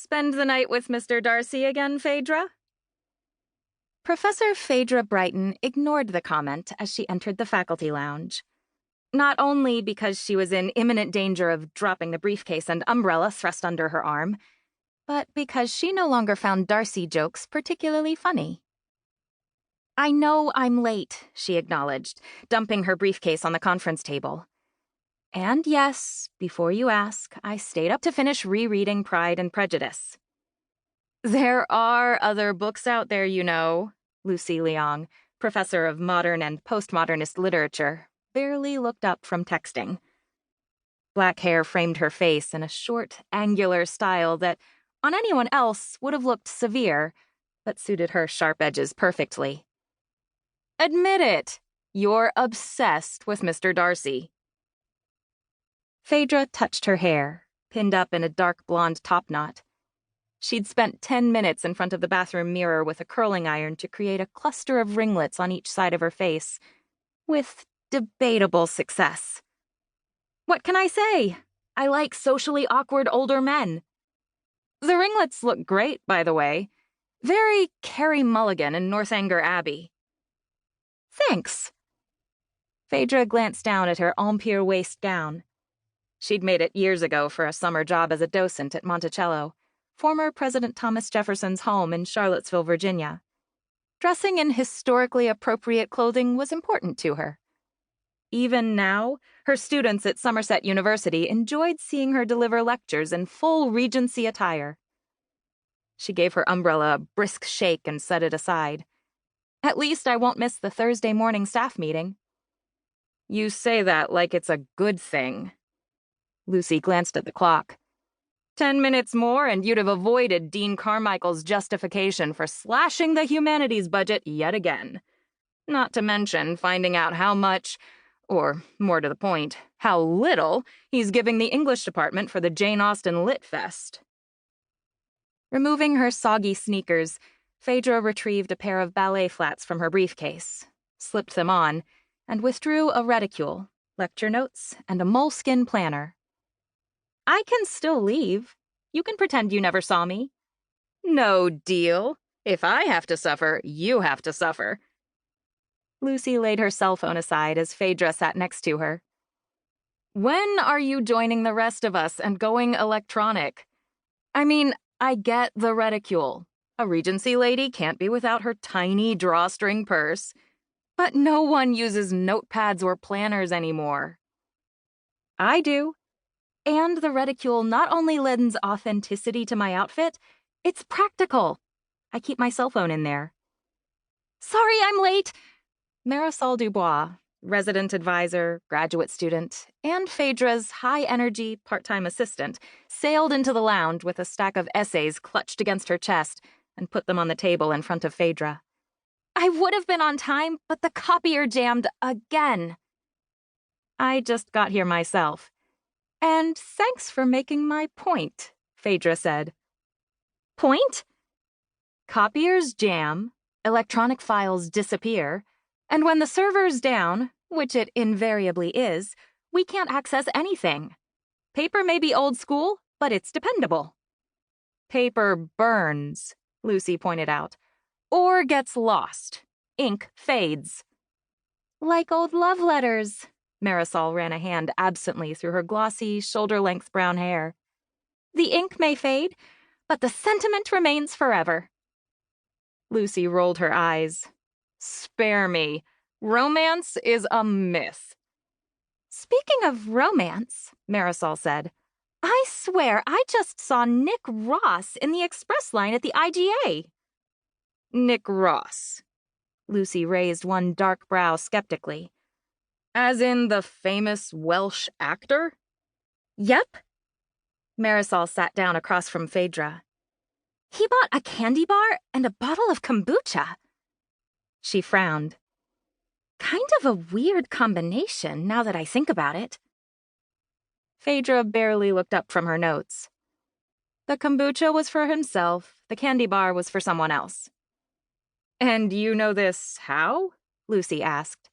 Spend the night with Mr. Darcy again, Phaedra? Professor Phaedra Brighton ignored the comment as she entered the faculty lounge. Not only because she was in imminent danger of dropping the briefcase and umbrella thrust under her arm, but because she no longer found Darcy jokes particularly funny. "I know I'm late," she acknowledged, dumping her briefcase on the conference table. "And yes, before you ask, I stayed up to finish rereading Pride and Prejudice." "There are other books out there, you know," Lucy Leong, professor of modern and postmodernist literature, barely looked up from texting. Black hair framed her face in a short, angular style that, on anyone else, would have looked severe, but suited her sharp edges perfectly. "Admit it, you're obsessed with Mr. Darcy." Phaedra touched her hair, pinned up in a dark blonde topknot. She'd spent 10 minutes in front of the bathroom mirror with a curling iron to create a cluster of ringlets on each side of her face, with debatable success. "What can I say? I like socially awkward older men." "The ringlets look great, by the way. Very Carey Mulligan in Northanger Abbey." "Thanks." Phaedra glanced down at her empire waist gown. She'd made it years ago for a summer job as a docent at Monticello, former President Thomas Jefferson's home in Charlottesville, Virginia. Dressing in historically appropriate clothing was important to her. Even now, her students at Somerset University enjoyed seeing her deliver lectures in full Regency attire. She gave her umbrella a brisk shake and set it aside. "At least I won't miss the Thursday morning staff meeting." "You say that like it's a good thing." Lucy glanced at the clock. 10 minutes more and you'd have avoided Dean Carmichael's justification for slashing the humanities budget yet again. Not to mention finding out how much, or more to the point, how little, he's giving the English department for the Jane Austen Lit Fest. Removing her soggy sneakers, Phaedra retrieved a pair of ballet flats from her briefcase, slipped them on, and withdrew a reticule, lecture notes, and a moleskin planner. "I can still leave. You can pretend you never saw me." "No deal. If I have to suffer, you have to suffer." Lucy laid her cell phone aside as Phaedra sat next to her. "When are you joining the rest of us and going electronic? I mean, I get the reticule. A Regency lady can't be without her tiny drawstring purse. But no one uses notepads or planners anymore." "I do. And the reticule not only lends authenticity to my outfit, it's practical. I keep my cell phone in there." "Sorry I'm late." Marisol Dubois, resident advisor, graduate student, and Phaedra's high-energy part-time assistant, sailed into the lounge with a stack of essays clutched against her chest and put them on the table in front of Phaedra. "I would have been on time, but the copier jammed again." "I just got here myself. And thanks for making my point," Phaedra said. "Point?" "Copiers jam, electronic files disappear, and when the server's down, which it invariably is, we can't access anything. Paper may be old school, but it's dependable." "Paper burns," Lucy pointed out, "or gets lost. Ink fades." "Like old love letters." Marisol ran a hand absently through her glossy, shoulder-length brown hair. "The ink may fade, but the sentiment remains forever." Lucy rolled her eyes. "Spare me. Romance is a myth." "Speaking of romance," Marisol said, "I swear I just saw Nick Ross in the express line at the IGA." "Nick Ross?" Lucy raised one dark brow skeptically. "As in the famous Welsh actor?" "Yep." Marisol sat down across from Phaedra. "He bought a candy bar and a bottle of kombucha." She frowned. "Kind of a weird combination, now that I think about it." Phaedra barely looked up from her notes. The kombucha was for himself, the candy bar was for someone else. "And you know this how?" Lucy asked.